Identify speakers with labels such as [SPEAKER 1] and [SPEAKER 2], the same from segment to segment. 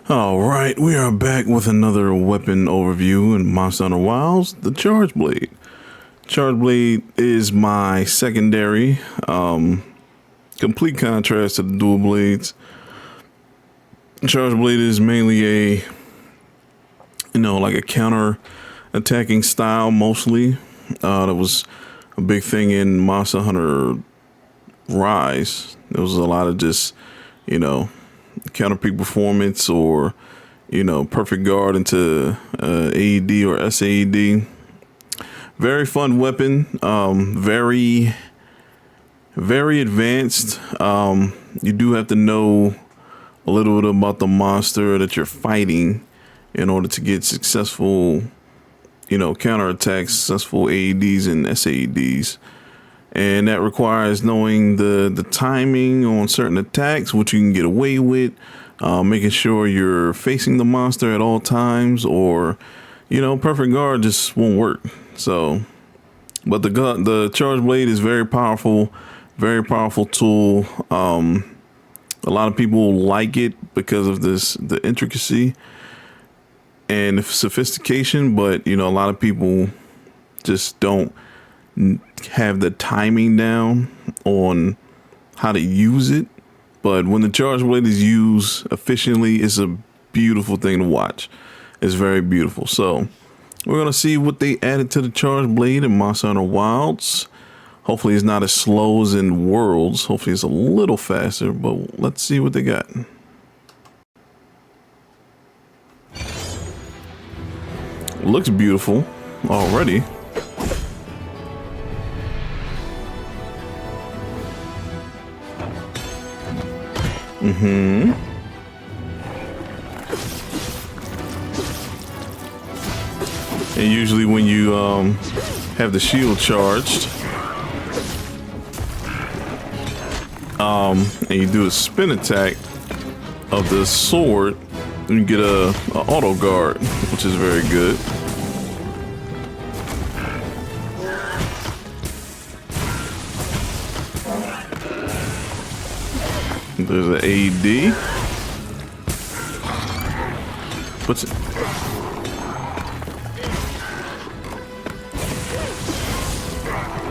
[SPEAKER 1] All right, we are back with another weapon overview in Monster Hunter Wilds, the Charge Blade. Charge Blade is my secondary, complete contrast to the dual blades. Charge Blade is mainly like a counter attacking style mostly. That was a big thing in Monster Hunter Rise. There was a lot of just, counter peak performance or, perfect guard into AED or SAED. Very fun weapon. Very, very advanced. You do have to know a little bit about the monster that you're fighting in order to get successful, counterattacks, successful AEDs and SAEDs. And that requires knowing the timing on certain attacks, which you can get away with, making sure you're facing the monster at all times, or, perfect guard just won't work. So, but the Charge Blade is very powerful tool. A lot of people like it because of the intricacy and sophistication, but a lot of people just don't have the timing down on how to use it. But when the Charge Blade is used efficiently, it's a beautiful thing to watch. It's very beautiful. So we're gonna see what they added to the Charge Blade in Monster Hunter Wilds. Hopefully it's not as slow as in Worlds. Hopefully it's a little faster, but let's see what they got. Looks beautiful already. And usually when you have the shield charged, and you do a spin attack of the sword, you get a auto guard, which is very good. There's an AD.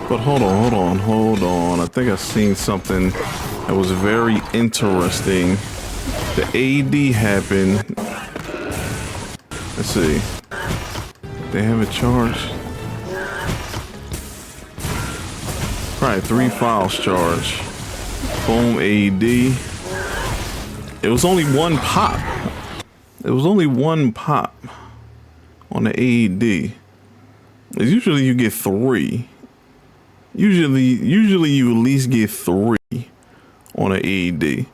[SPEAKER 1] But hold on. I think I've seen something that was very interesting. The AD happened. Let's see. They have it charged. Probably 3 files charged. Boom, AED. It was only one pop. On the AED. Usually you get 3. Usually you at least get 3 on an AED.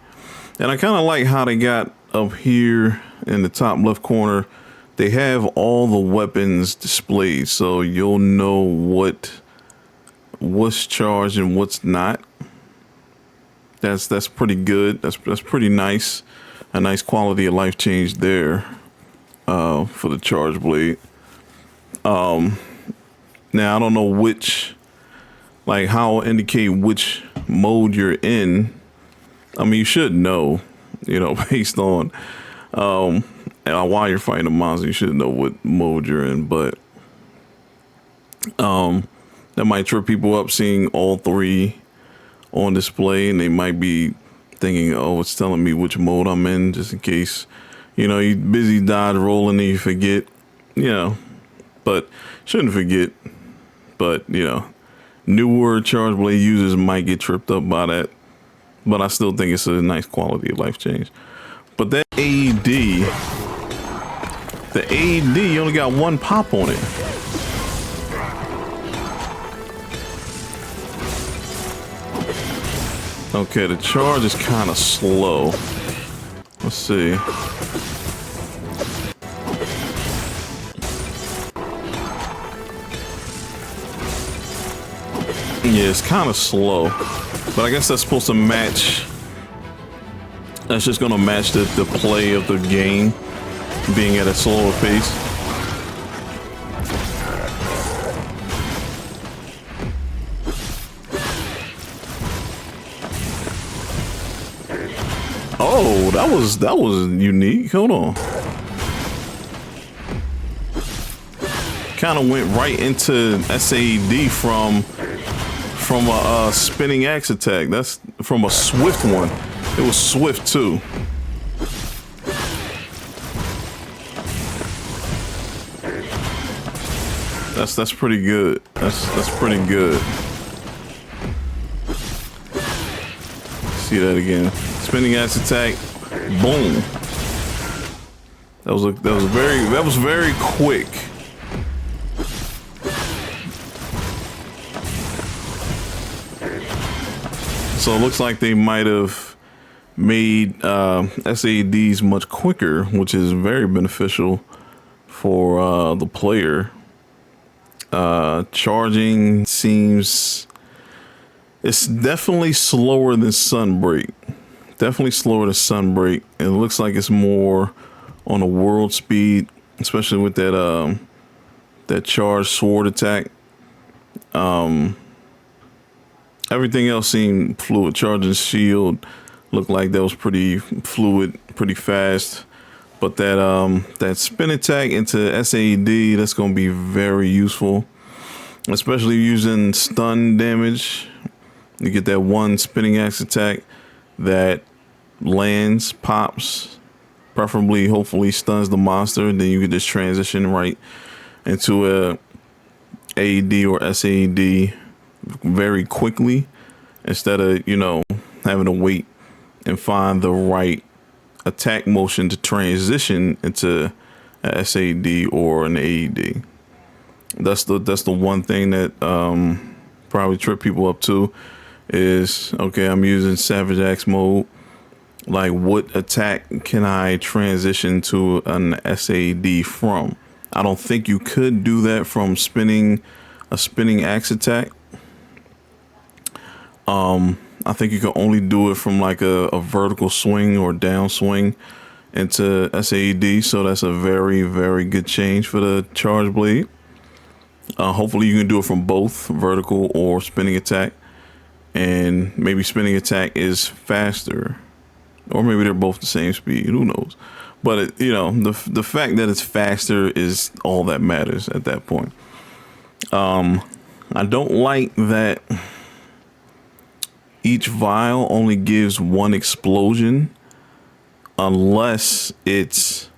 [SPEAKER 1] And I kind of like how they got up here in the top left corner. They have all the weapons displayed, so you'll know what's charged and what's not. That's pretty good. That's pretty nice. A nice quality of life change there for the Charge Blade. Now I don't know how I'll indicate which mode you're in. I mean, you should know, based on while you're fighting a monster, you should know what mode you're in. But that might trip people up seeing all 3 on display, and they might be thinking, oh, it's telling me which mode I'm in, just in case, you're busy dodge rolling and you forget, but shouldn't forget. But, newer Charge Blade users might get tripped up by that, but I still think it's a nice quality of life change. But that AED, you only got 1 pop on it. Okay, the charge is kind of slow. Let's see. Yeah, it's kind of slow, but I guess that's supposed to match. That's just gonna match the play of the game being at a slower pace. Oh, that was unique. Hold on. Kind of went right into SAD from a spinning axe attack. That's from a swift one. It was swift too. That's pretty good. That's pretty good. See that again. Spinning axe attack. Boom. That was very quick. So it looks like they might have made SADs much quicker, which is very beneficial for the player. Charging seems, it's definitely slower than Sunbreak. Definitely slower than Sunbreak. It looks like it's more on a world speed, especially with that that charged sword attack. Everything else seemed fluid. Charging shield looked like that was pretty fluid, pretty fast. But that spin attack into SAD, that's going to be very useful, especially using stun damage. You get that one spinning axe attack that lands, pops, preferably, hopefully stuns the monster. And then you can just transition right into a AD or SAD very quickly instead of, having to wait and find the right attack motion to transition into a SAD or an AED. That's the one thing that probably trip people up too is, okay, I'm using Savage Axe mode. Like, what attack can I transition to an SAD from? I don't think you could do that from a spinning axe attack. I think you can only do it from like a vertical swing or down swing into SAD. So that's a very, very good change for the Charge Blade. Hopefully you can do it from both vertical or spinning attack, and maybe spinning attack is faster, or maybe they're both the same speed. Who knows? But the fact that it's faster is all that matters at that point. I don't like that each vial only gives one explosion unless it's,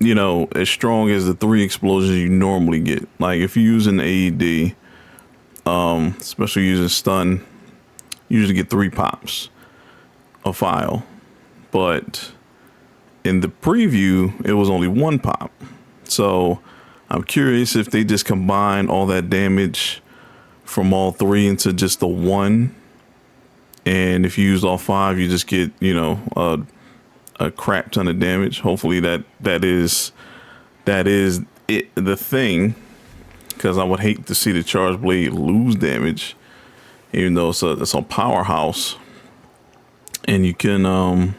[SPEAKER 1] as strong as the 3 explosions you normally get. Like if you use an AED, especially using stun, you usually get 3 pops a vial. But in the preview, it was only 1 pop. So I'm curious if they just combine all that damage from all 3 into just the 1, and if you use all 5, you just get a crap ton of damage. Hopefully that is it, the thing, because I would hate to see the Charge Blade lose damage, even though it's a powerhouse, and you can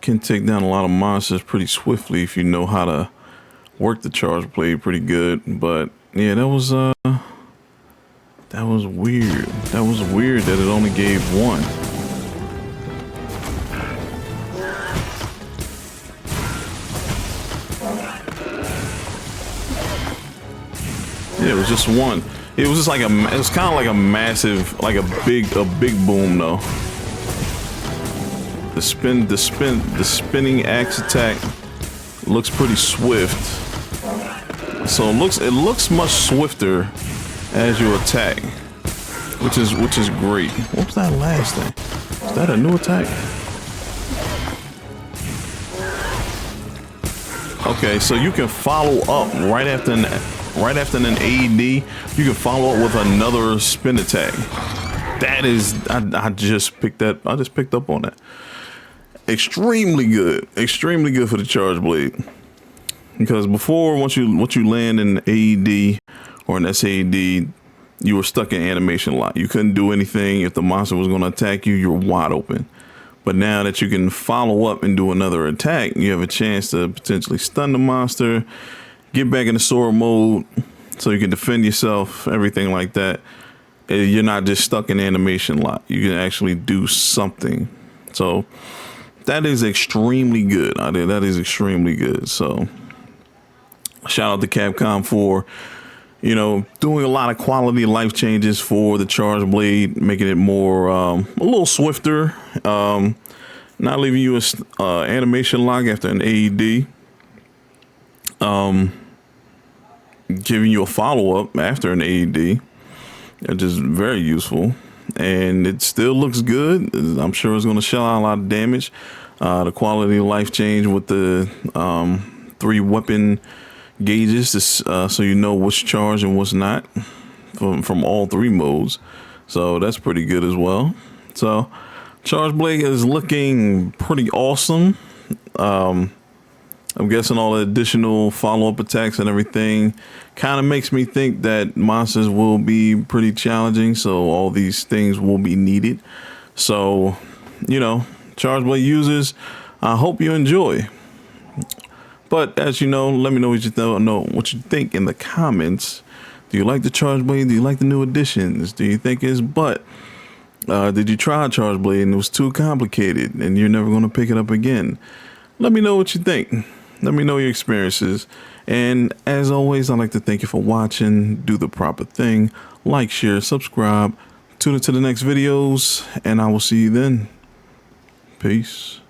[SPEAKER 1] take down a lot of monsters pretty swiftly if you know how to work the Charge Blade pretty good. But yeah, that was weird. That was weird that it only gave 1. Yeah, it was just 1. It was just like it was kind of like a massive, like a big boom though. The spinning axe attack looks pretty swift. So it looks much swifter as you attack, which is great. What was that last thing? Is that a new attack? Okay, so you can follow up right after an AED. You can follow up with another spin attack. That is, I just picked up on that. Extremely good for the Charge Blade. Because before, once you land in an AED or an SAD, you were stuck in animation lock. You couldn't do anything. If the monster was going to attack you, you're wide open. But now that you can follow up and do another attack, you have a chance to potentially stun the monster, get back into sword mode so you can defend yourself, everything like that. You're not just stuck in animation lock. You can actually do something. So that is extremely good. That is extremely good. So shout out to Capcom for, doing a lot of quality of life changes for the Charge Blade, making it more, a little swifter, not leaving you a animation lock after an AED, giving you a follow-up after an AED, which is very useful. And it still looks good. I'm sure it's going to shell out a lot of damage. The quality of life change with the 3 weapon gauges, so you know what's charged and what's not from all 3 modes. So that's pretty good as well. So Charge Blade is looking pretty awesome. I'm guessing all the additional follow-up attacks and everything kind of makes me think that monsters will be pretty challenging. So all these things will be needed. So, Charge Blade users, I hope you enjoy. But as you know, let me know what you think in the comments. Do you like the Charge Blade? Do you like the new additions? Do you think it's butt? Did you try Charge Blade and it was too complicated and you're never going to pick it up again? Let me know what you think. Let me know your experiences. And as always, I'd like to thank you for watching. Do the proper thing. Like, share, subscribe. Tune into the next videos, and I will see you then. Peace.